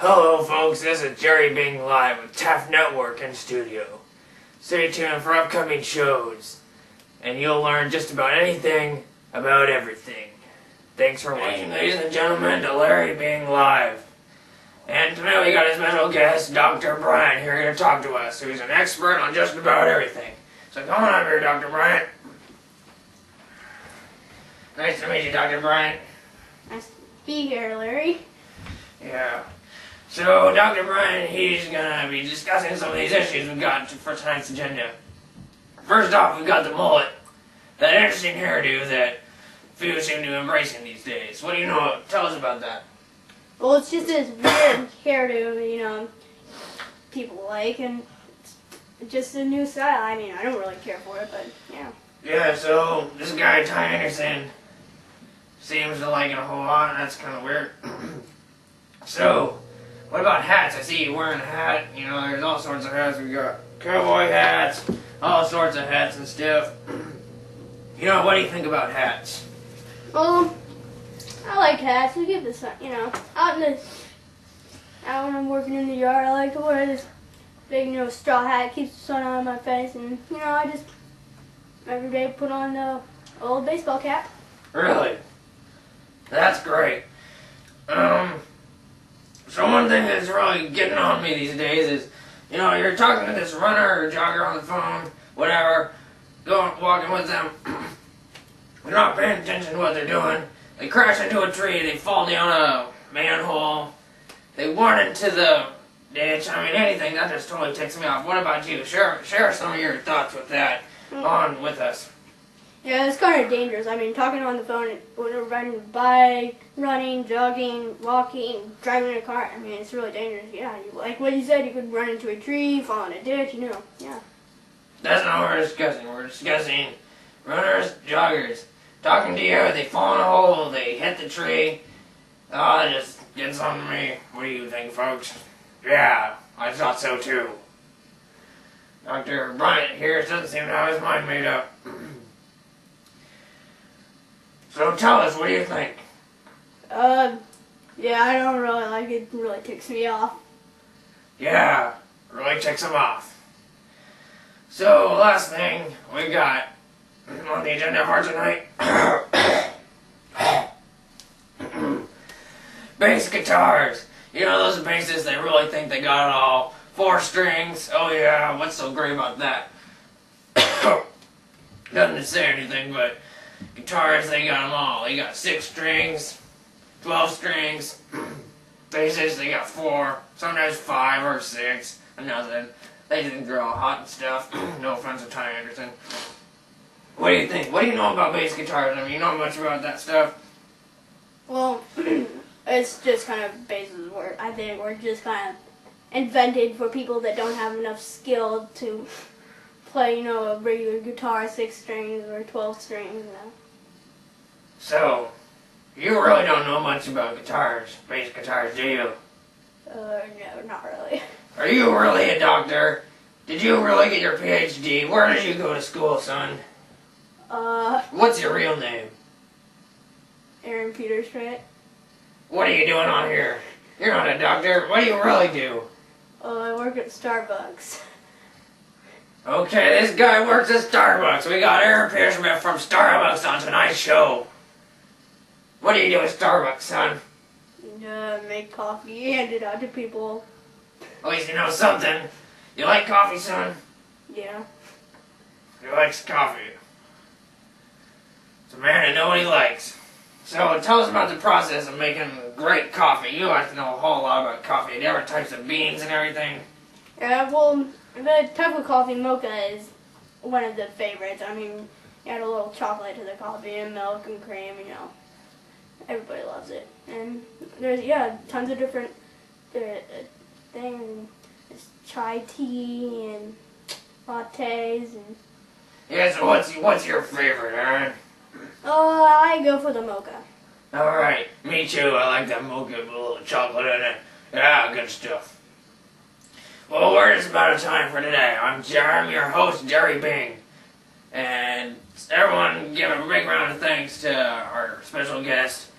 Hello folks, this is Jerry Bing Live with Taft Network in studio. Stay tuned for upcoming shows, and you'll learn just about anything about everything. Thanks for watching, ladies and gentlemen, to Larry Bing Live. And tonight we got a special guest, Dr. Bryant, here to talk to us, who's an expert on just about everything. So come on over here, Dr. Bryant. Nice to meet you, Dr. Bryant. Nice to be here, Larry. Yeah. So, Dr. Bryant, he's gonna be discussing some of these issues we've got for tonight's agenda. First off, we've got the mullet. That interesting hairdo that few seem to be embracing these days. What do you know? Tell us about that. Well, it's just this weird hairdo, people like, and it's just a new style. I mean, I don't really care for it, but yeah. Yeah, so this guy, Ty Anderson, seems to like it a whole lot, and that's kind of weird. So, what about hats? I see you wearing a hat. There's all sorts of hats. We got cowboy hats, all sorts of hats and stuff. What do you think about hats? Well, I like hats. We give this, out when I'm working in the yard, I like to wear this big, straw hat. Keeps the sun out of my face, and I just every day put on the old baseball cap. Really? That's great. So one thing that's really getting on me these days is, you're talking to this runner or jogger on the phone, whatever, walking with them. They're not paying attention to what they're doing. They crash into a tree, they fall down a manhole, they run into the ditch. I mean, anything, that just totally ticks me off. What about you? Share some of your thoughts with that on with us. Yeah, it's kind of dangerous. I mean, talking on the phone, when we're riding a bike, running, jogging, walking, driving a car, I mean, it's really dangerous. Yeah, like what you said, you could run into a tree, fall in a ditch, yeah. That's not what we're discussing. We're discussing runners, joggers. Talking to you, they fall in a hole, they hit the tree. Oh, it just gets on me. What do you think, folks? Yeah, I thought so too. Dr. Bryant here doesn't seem to have his mind made up. So tell us, what do you think? Yeah, I don't really like it. It really ticks me off. Yeah, really ticks him off. So, last thing we got on the agenda for tonight. Bass guitars. Those bassists, they really think they got it all. 4 strings. Oh yeah, what's so great about that? Doesn't say anything, but guitars, they got them all. They got 6 strings, 12 strings. Bassists, they got 4, sometimes 5 or 6, and nothing. They think they're all hot and stuff. No offense to Ty Anderson. What do you think? What do you know about bass guitars? I mean, you know much about that stuff? Well, it's just kind of basses I think were just kind of invented for people that don't have enough skill to play, a regular guitar, 6 strings or 12 strings. So, you really don't know much about guitars, bass guitars, do you? No, not really. Are you really a doctor? Did you really get your PhD? Where did you go to school, son? What's your real name? Aaron Peterschmidt. What are you doing on here? You're not a doctor. What do you really do? I work at Starbucks. Okay, this guy works at Starbucks. We got Aaron Peterschmidt from Starbucks on tonight's show. What do you do at Starbucks, son? Make coffee, hand it out to people. At least you know something. You like coffee, son? Yeah. He likes coffee. It's a man that knows what he likes. So tell us about the process of making great coffee. You like to know a whole lot about coffee. Different types of beans and everything. Yeah, well, the type of coffee mocha is one of the favorites. I mean, you add a little chocolate to the coffee and milk and cream, Everybody loves it. And there's, tons of different things. There's chai tea and lattes and... Yeah, so what's your favorite, Aaron? I go for the mocha. Alright, me too. I like that mocha with a little chocolate in it. Yeah, good stuff. Well, we're just about out of time for today. I'm your host, Jerry Bing. And everyone give a big round of thanks to our special guest,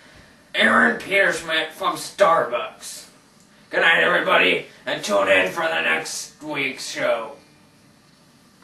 Aaron Peterschmidt from Starbucks. Good night, everybody, and tune in for the next week's show.